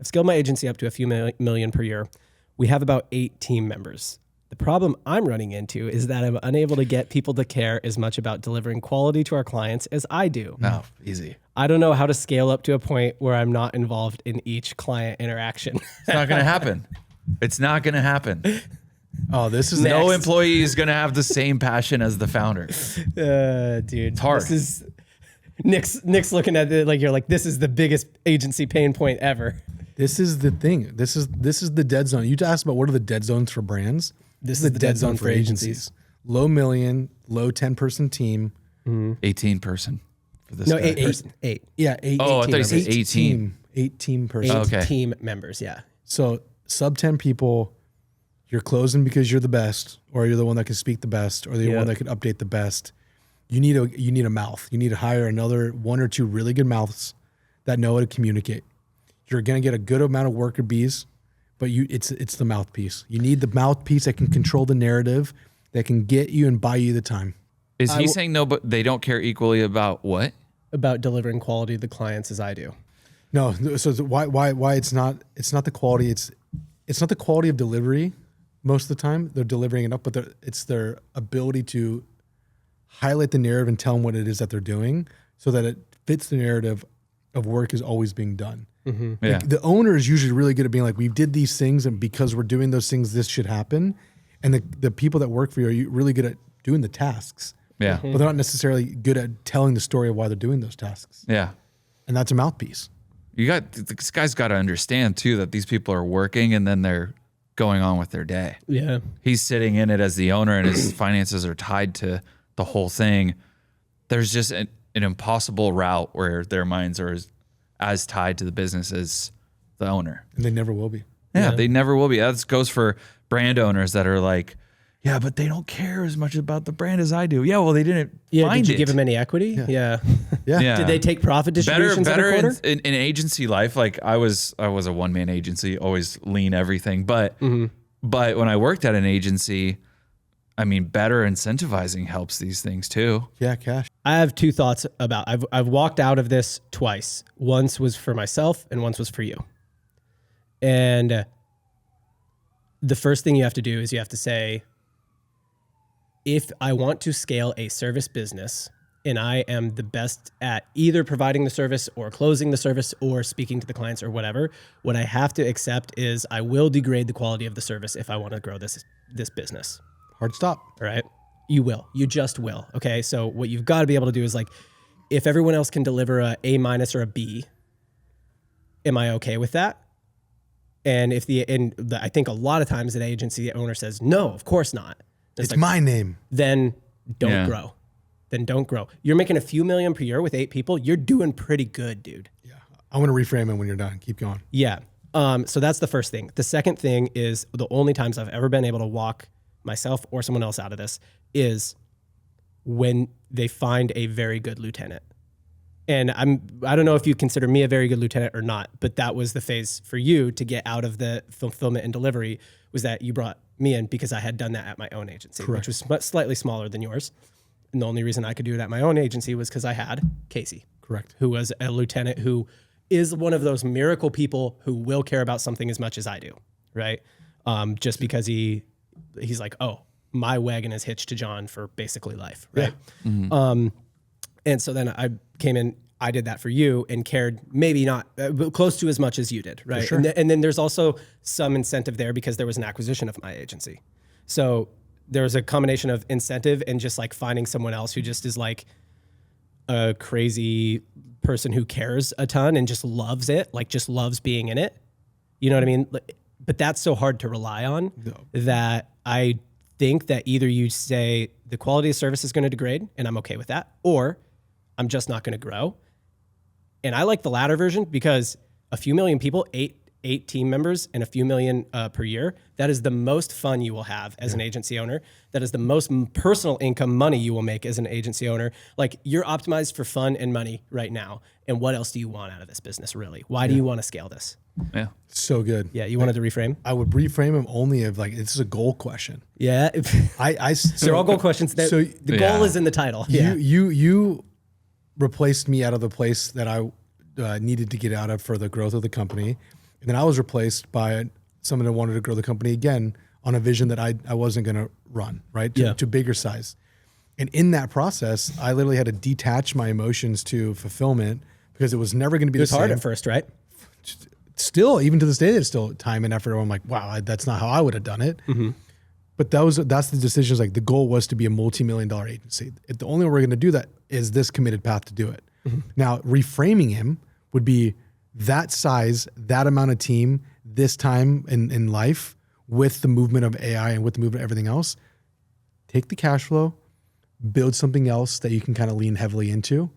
I've scaled my agency up to a few million per year. We have about 8 team members. The problem I'm running into is that I'm unable to get people to care as much about delivering quality to our clients as I do. No, easy. I don't know how to scale up to a point where I'm not involved in each client interaction. It's not going to happen. It's not going to happen. Oh, this is No employee is going to have the same passion as the founder. Dude, it's hard. This is Nick's looking at it like you're like, this is the biggest agency pain point ever. This is the thing. This is the dead zone. You asked about what are the dead zones for brands. This is the dead zone for agencies. Low million, low 10-person team. 18 person for this. No, guy. 8 person. 8. Yeah, 8. Oh, I thought you said 18. 18 person. 8 Okay. team members, yeah. So sub 10 people, you're closing because you're the best, or you're the one that can speak the best, or the one that can update the best. You need a mouth. You need to hire another 1 or 2 really good mouths that know how to communicate. You're gonna get a good amount of worker bees, but it's the mouthpiece. You need the mouthpiece that can control the narrative, that can get you and buy you the time. Is he saying no, but they don't care equally about what? About delivering quality to the clients as I do. No, so why it's not the quality. It's not the quality of delivery. Most of the time they're delivering enough, but it's their ability to highlight the narrative and tell them what it is that they're doing, so that it fits the narrative of work is always being done. Mm-hmm. Yeah. The owner is usually really good at being like, we did these things, and because we're doing those things, this should happen. And the people that work for you are really good at doing the tasks. Yeah. But they're not necessarily good at telling the story of why they're doing those tasks. Yeah. And that's a mouthpiece. This guy's got to understand too that these people are working and then they're going on with their day. Yeah. He's sitting in it as the owner and his finances are tied to the whole thing. There's just an impossible route where their minds are as tied to the business as the owner. And they never will be. Yeah, they never will be. That goes for brand owners that are like, yeah, but they don't care as much about the brand as I do. Yeah, well, they didn't find did you it. give them any equity? Yeah. Yeah. Did they take profit distributions better every quarter? in agency life? Like I was a one-man agency, always lean everything. But when I worked at an agency, I mean, better incentivizing helps these things too. Yeah, cash. I have 2 thoughts about. I've walked out of this twice. Once was for myself, and once was for you. And the first thing you have to do is you have to say, if I want to scale a service business and I am the best at either providing the service or closing the service or speaking to the clients or whatever, what I have to accept is I will degrade the quality of the service if I want to grow this business. Hard stop. All right. You will. You just will. Okay. So what you've got to be able to do is like, if everyone else can deliver a A- or a B, am I okay with that? And I think a lot of times an agency owner says, no, of course not. It's like, my name. Then don't grow. Then don't grow. You're making a few million per year with 8 people. You're doing pretty good, dude. Yeah. I want to reframe it when you're done. Keep going. Yeah. So that's the first thing. The second thing is the only times I've ever been able to walk myself or someone else out of this is when they find a very good lieutenant. And I don't know if you consider me a very good lieutenant or not, but that was the phase for you to get out of the fulfillment and delivery, was that you brought me in because I had done that at my own agency, Correct. which was slightly smaller than yours. And the only reason I could do it at my own agency was because I had Casey. Correct. Who was a lieutenant who is one of those miracle people who will care about something as much as I do, right? Just because he's like, oh, my wagon is hitched to John for basically life, right? Yeah. Mm-hmm. And so then I came in, I did that for you and cared maybe not close to as much as you did, right? For sure. And then there's also some incentive there because there was an acquisition of my agency. So there's a combination of incentive and just like finding someone else who just is like a crazy person who cares a ton and just loves it, like just loves being in it. You know what I mean? But that's so hard to rely on that I think that either you say the quality of service is going to degrade and I'm okay with that, or I'm just not going to grow. And I like the latter version because a few million people, eight team members and a few million per year, that is the most fun you will have as an agency owner. That is the most personal income money you will make as an agency owner. Like you're optimized for fun and money right now. And what else do you want out of this business really? Why do you want to scale this? Yeah. So good. Yeah. You wanted to reframe? I would reframe them only of like, this is a goal question. Yeah. So They're all goal questions. So the goal is in the title. You replaced me out of the place that I needed to get out of for the growth of the company. And then I was replaced by someone that wanted to grow the company again on a vision that I wasn't going to run, right? To bigger size. And in that process, I literally had to detach my emotions to fulfillment because it was never going to be the same. It was hard at first, right? Still, even to this day, there's still time and effort. I'm like, wow, that's not how I would have done it. But that's the decisions. Like the goal was to be a multi-million-dollar agency. The only way we're going to do that is this committed path to do it. Now, reframing him would be that size, that amount of team, this time in life with the movement of AI and with the movement of everything else. Take the cash flow, build something else that you can kind of lean heavily into.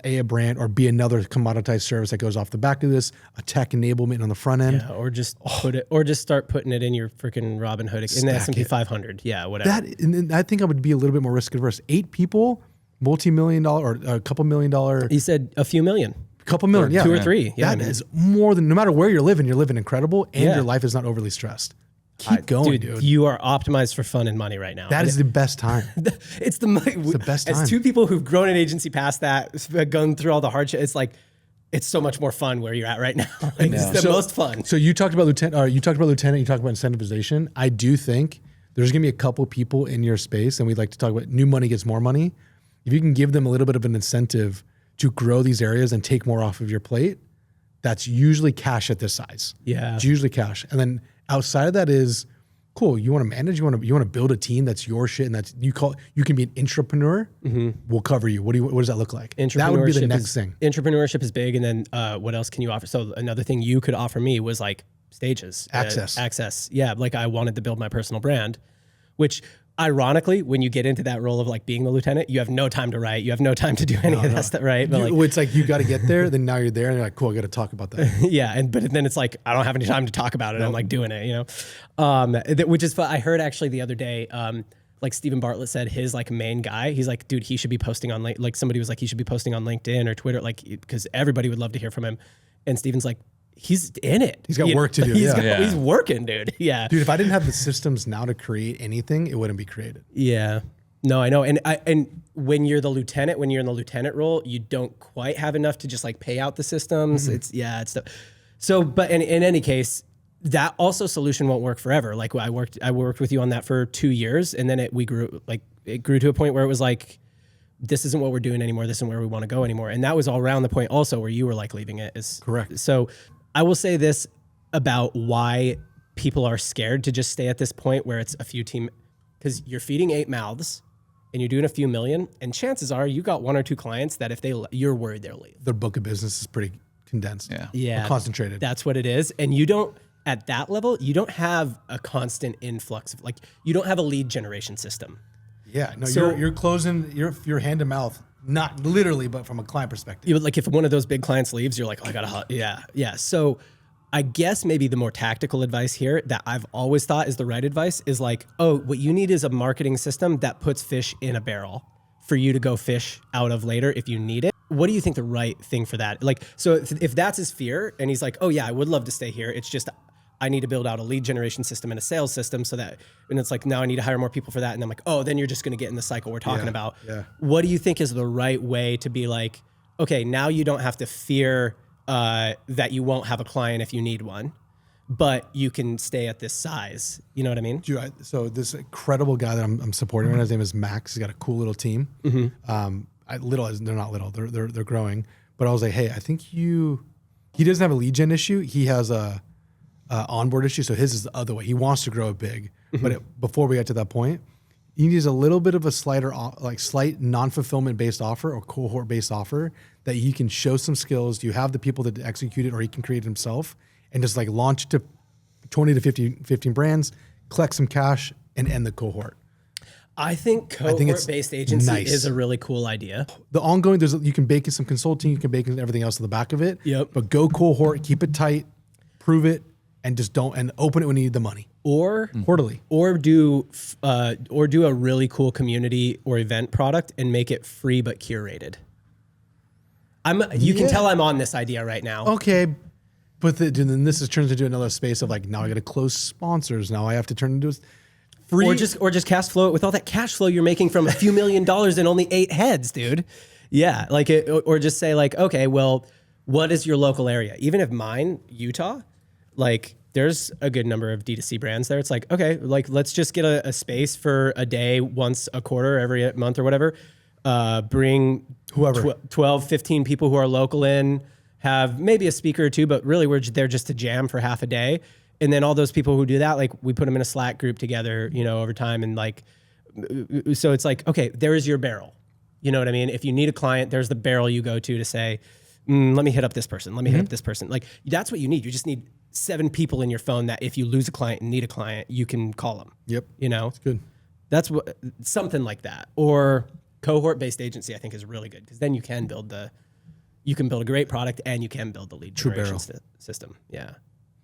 A brand or be another commoditized service that goes off the back of this, a tech enablement on the front end. Yeah, or just start putting it in your freaking Robinhood in the S&P 500. Yeah, whatever. And I think I would be a little bit more risk adverse. 8 people, multi-million-dollar or a couple $1 million. You said a few million. Couple million, yeah. 2 or 3. Yeah, that is more than, no matter where you're living incredible and your life is not overly stressed. Keep going, dude. You are optimized for fun and money right now. That is the best time. It's the best time. As two people who've grown an agency past that, gone through all the hardship, it's like, it's so much more fun where you're at right now. It's the most fun. So you talked about lieutenant, you talked about incentivization. I do think there's going to be a couple people in your space, and we'd like to talk about new money gets more money. If you can give them a little bit of an incentive to grow these areas and take more off of your plate, that's usually cash at this size. Yeah. It's usually cash. And then outside of that is, cool, you want to manage, you want to build a team that's your shit, and that's you can be an entrepreneur. We'll cover you. What does that look like? That would be the next thing. Entrepreneurship is big, and then what else can you offer? So another thing you could offer me was like stages, access. Yeah, like I wanted to build my personal brand, which ironically, when you get into that role of like being the lieutenant, you have no time to write. You have no time to do any of that stuff, right? But it's like you got to get there. Then now you're there, and you're like, cool, I got to talk about that. Yeah, but then it's like I don't have any time to talk about it. Nope. I'm like doing it, which is fun. I heard actually the other day, like Stephen Bartlett said, his like main guy, he's like, dude, he should be posting on like somebody was like he should be posting on LinkedIn or Twitter, like because everybody would love to hear from him. And Stephen's like, he's in it. He's got work to do. He's working, dude. Yeah. Dude, if I didn't have the systems now to create anything, it wouldn't be created. Yeah. No, I know. And when you're the lieutenant, when you're in the lieutenant role, you don't quite have enough to just like pay out the systems. But in any case, that also solution won't work forever. Like I worked with you on that for 2 years, and then it grew to a point where it was like, this isn't what we're doing anymore. This isn't where we want to go anymore. And that was all around the point also where you were like leaving it. Correct. So I will say this about why people are scared to just stay at this point where it's a few team, because you're feeding 8 mouths and you're doing a few million, and chances are you got 1 or 2 clients that you're worried they'll leave. Their book of business is pretty condensed. Yeah. Concentrated. That's what it is. And you don't, at that level, you don't have a constant influx of you don't have a lead generation system. Yeah, no, so, you're closing your hand to mouth, not literally, but from a client perspective. Like if one of those big clients leaves, you're like, oh, I gotta, yeah. So I guess maybe the more tactical advice here that I've always thought is the right advice is like, oh, what you need is a marketing system that puts fish in a barrel for you to go fish out of later if you need it. What do you think the right thing for that? Like, so if that's his fear and he's like, oh yeah, I would love to stay here. It's just, I need to build out a lead generation system and a sales system so that, and it's like, now I need to hire more people for that. And I'm like, oh, then you're just going to get in the cycle we're talking about. Yeah. What do you think is the right way to be like, okay, now you don't have to fear that you won't have a client if you need one, but you can stay at this size. You know what I mean? Dude, so this incredible guy that I'm supporting, his name is Max. He's got a cool little team. They're not little, they're growing. But I was like, hey, I think he doesn't have a lead gen issue. He has a onboard issue. So his is the other way. He wants to grow it big. But before we get to that point, he needs a little bit of a slight non-fulfillment based offer or cohort based offer that he can show some skills. You have the people to execute it, or he can create it himself and just like launch it to 20 to 15 brands, collect some cash, and end the cohort. I think cohort-based agency is a really cool idea. The ongoing, you can bake in some consulting, you can bake in everything else on the back of it. Yep. But go cohort, keep it tight, prove it, and just open it when you need the money. Or quarterly. Or do a really cool community or event product and make it free but curated. You can tell I'm on this idea right now. Okay. But then this turns into another space of like, now I got to close sponsors. Now I have to turn into free. Or just cash flow it with all that cash flow you're making from a few $1 million and only 8 heads, dude. Yeah. Or just say like, okay, well, what is your local area? Even if mine, Utah, like there's a good number of D2C brands there. It's like, okay, like let's just get a space for a day, once a quarter, every month or whatever. Bring whoever 12, 15 people who are local in, have maybe a speaker or two, but really we're there just to jam for half a day. And then all those people who do that, like we put them in a Slack group together, you know, over time. And like, so it's like, okay, there is your barrel. You know what I mean? If you need a client, there's the barrel you go to say, let me hit up this person. Let me hit up this person. Like that's what you need. You just need 7 people in your phone that if you lose a client and need a client, you can call them. Yep. You know, That's good. That's what, something like that. Or cohort-based agency, I think is really good because then you can build a great product and you can build the lead generation system. Yeah.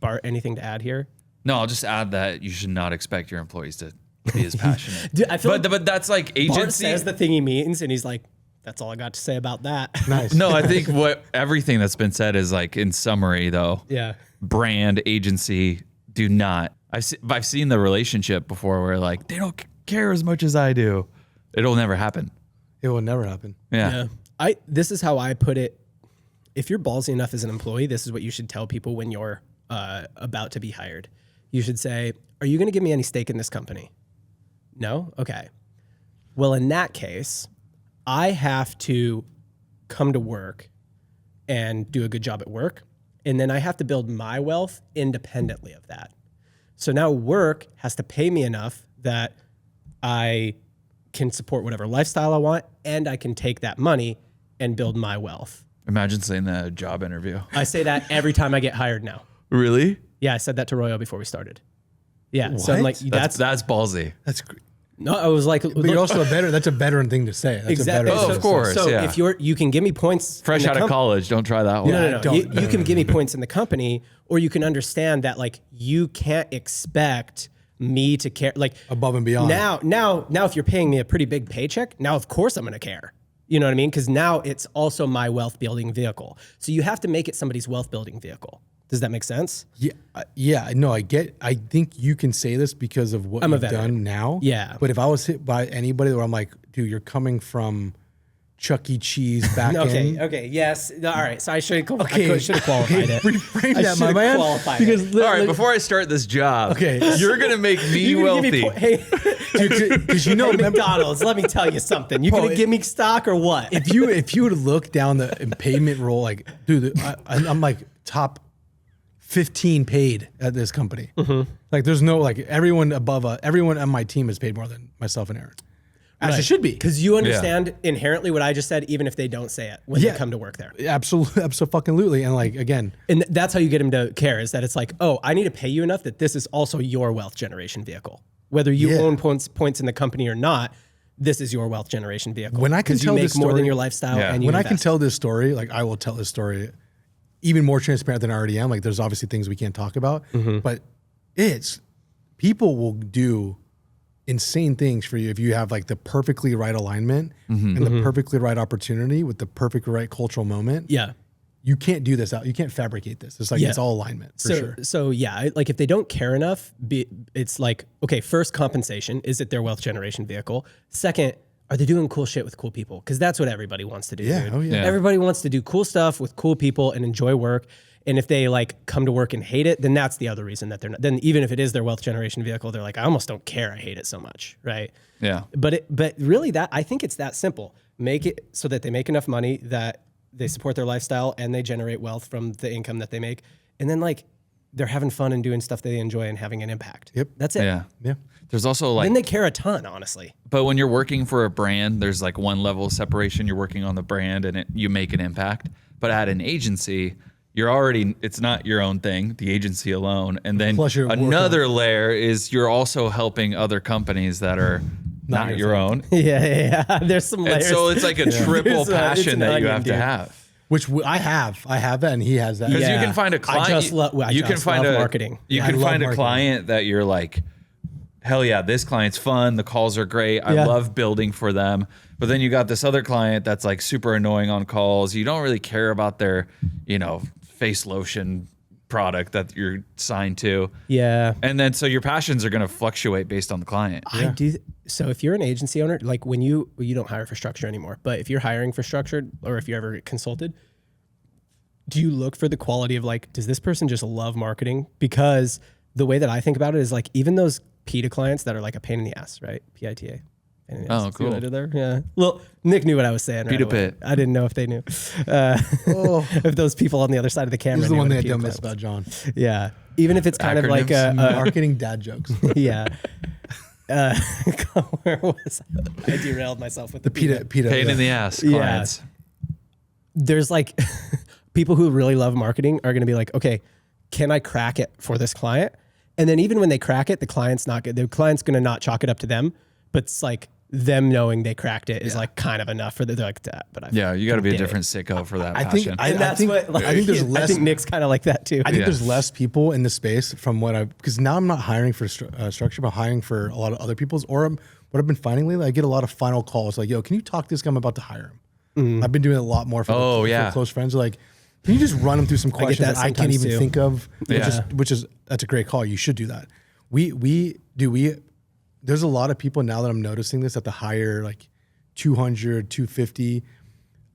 Bart, anything to add here? No, I'll just add that you should not expect your employees to be as passionate. Dude, I feel but that's like agency. Bart says the thing he means and he's like, that's all I got to say about that. Nice. No, I think everything that's been said is like in summary though. Yeah. Brand, agency, do not. I've seen the relationship before where like they don't care as much as I do. It'll never happen. It will never happen. Yeah. This is how I put it. If you're ballsy enough as an employee, this is what you should tell people when you're about to be hired. You should say, are you going to give me any stake in this company? No? Okay. Well, in that case, I have to come to work and do a good job at work. And then I have to build my wealth independently of that. So now work has to pay me enough that I can support whatever lifestyle I want, and I can take that money and build my wealth. Imagine saying that at a job interview. I say that every time I get hired now. Really? Yeah, I said that to Royo before we started. Yeah, so I'm like, That's ballsy. That's great. no, I was like, But you're also that's a veteran thing to say. That's exactly. A better Oh, of course. So yeah. if you can give me points Fresh in the out of college, don't try that one. No. You can give me points in the company, or you can understand that like you can't expect me to care like Above and beyond. Now, if you're paying me a pretty big paycheck, now of course I'm going to care. You know what I mean? Because now it's also my wealth building vehicle. So you have to make it somebody's wealth building vehicle. Does that make sense? Yeah. No, I think you can say this because of what you've done now. Yeah. But if I was hit by anybody where I'm like, dude, you're coming from Chuck E. Cheese back in. Okay. Yes. All right. So I should have qualified it. Reframe I that, my should've man. qualified Because it. All right, before I start this job, Okay. you're going to make me You're gonna give wealthy. me because you know, hey, remember, McDonald's, let me tell you something. You Bro, gonna give me stock or what? if you would look down the payment roll, like, dude, I'm like top 15 paid at this company. Like, there's no like everyone on my team is paid more than myself and Aaron. As it should be. Because you understand inherently what I just said, even if they don't say it when they come to work there. Absolutely. And like, again, And that's how you get them to care, is that it's like, oh, I need to pay you enough that this is also your wealth generation vehicle. Whether you own points in the company or not, this is your wealth generation vehicle. When I can 'Cause tell you make this more than story- your lifestyle, and you when I invest. can tell this story, like I will tell this story even more transparent than I already am. Like there's obviously things we can't talk about, but people will do insane things for you if you have like the perfectly right alignment and the perfectly right opportunity with the perfectly right cultural moment. Yeah. You can't do this out. You can't fabricate this. It's like, it's all alignment for sure. So yeah, like if they don't care enough, it's like, okay, first, compensation. Is it their wealth generation vehicle? Second, are they doing cool shit with cool people? Because that's what everybody wants to do. Yeah, Dude. oh yeah. Everybody wants to do cool stuff with cool people and enjoy work. And if they like come to work and hate it, then that's the other reason that they're not. Then even if it is their wealth generation vehicle, they're like, I almost don't care. I hate it so much, right? Yeah. But really, I think it's that simple. Make it so that they make enough money that they support their lifestyle and they generate wealth from the income that they make, and then like they're having fun and doing stuff they enjoy and having an impact. Yep. That's it. Yeah. Yeah. There's also like, Then they care a ton, honestly. but when you're working for a brand, there's like one level of separation. You're working on the brand and you make an impact. But at an agency, it's not your own thing, the agency alone. And then Plus you're another layer is you're also helping other companies that are not your own. Yeah. There's some And layers. so it's like a triple It's passion an that you onion, have to dude. have. Which I have that, and he has that. Because Yeah. you can find a client. I just love marketing. You Yeah, I can love find a marketing. client that you're like, hell yeah, this client's fun. The calls are great. I Yeah. love building for them. But then you got this other client that's like super annoying on calls. You don't really care about their, face lotion product that you're signed to. Yeah. And then so your passions are going to fluctuate based on the client. I do. So if you're an agency owner, like when you don't hire for structure anymore, but if you're hiring for structured or if you ever consulted, do you look for the quality of like, does this person just love marketing? Because the way that I think about it is like, even those PITA clients that are like a pain in the ass, right? PITA. Oh, See what I cool. did there? Yeah. Well, Nick knew what I was saying. PITA away. pit. I didn't know if they knew. If those people on the other side of the camera. This is the knew one what thing a I PITA don't client miss about John. was. Yeah. Even if it's kind of like a Marketing dad jokes. yeah. Where was I? I derailed myself with the PITA. Pain in the ass clients. There's like people who really love marketing are going to be like, okay, can I crack it for this client? And then even when they crack it, the client's not good. The client's going to not chalk it up to them, but it's like them knowing they cracked it is like kind of enough for the, they're like, but I You got to be a did it." different sicko for that I passion. think And that's what like, I think there's I less. think Nick's kind of like that too. I think Yeah. there's less people in the space from what because now I'm not hiring for structure, but hiring for a lot of other people's. Or what I've been finding lately, I get a lot of final calls like, "Yo, can you talk to this guy? I'm about to hire him." I've been doing it a lot more for, for close friends. They're like, can you just run them through some questions that that I can't sometimes even too. think of? Yeah. Which is that's a great call. You should do that. We there's a lot of people now that I'm noticing this at the higher like 200, 250.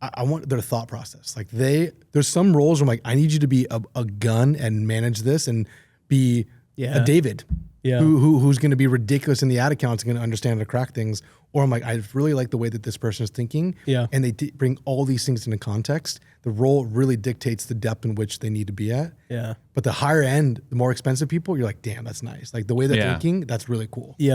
I want their thought process. Like there's some roles where I'm like, I need you to be a gun and manage this and be a David who's going to be ridiculous in the ad accounts and going to understand how to crack things. Or I'm like, I really like the way that this person is thinking. Yeah. And they bring all these things into context. The role really dictates the depth in which they need to be at. Yeah. But the higher end, the more expensive people, you're like, damn, that's nice. Like the way they're thinking, that's really cool. Yep.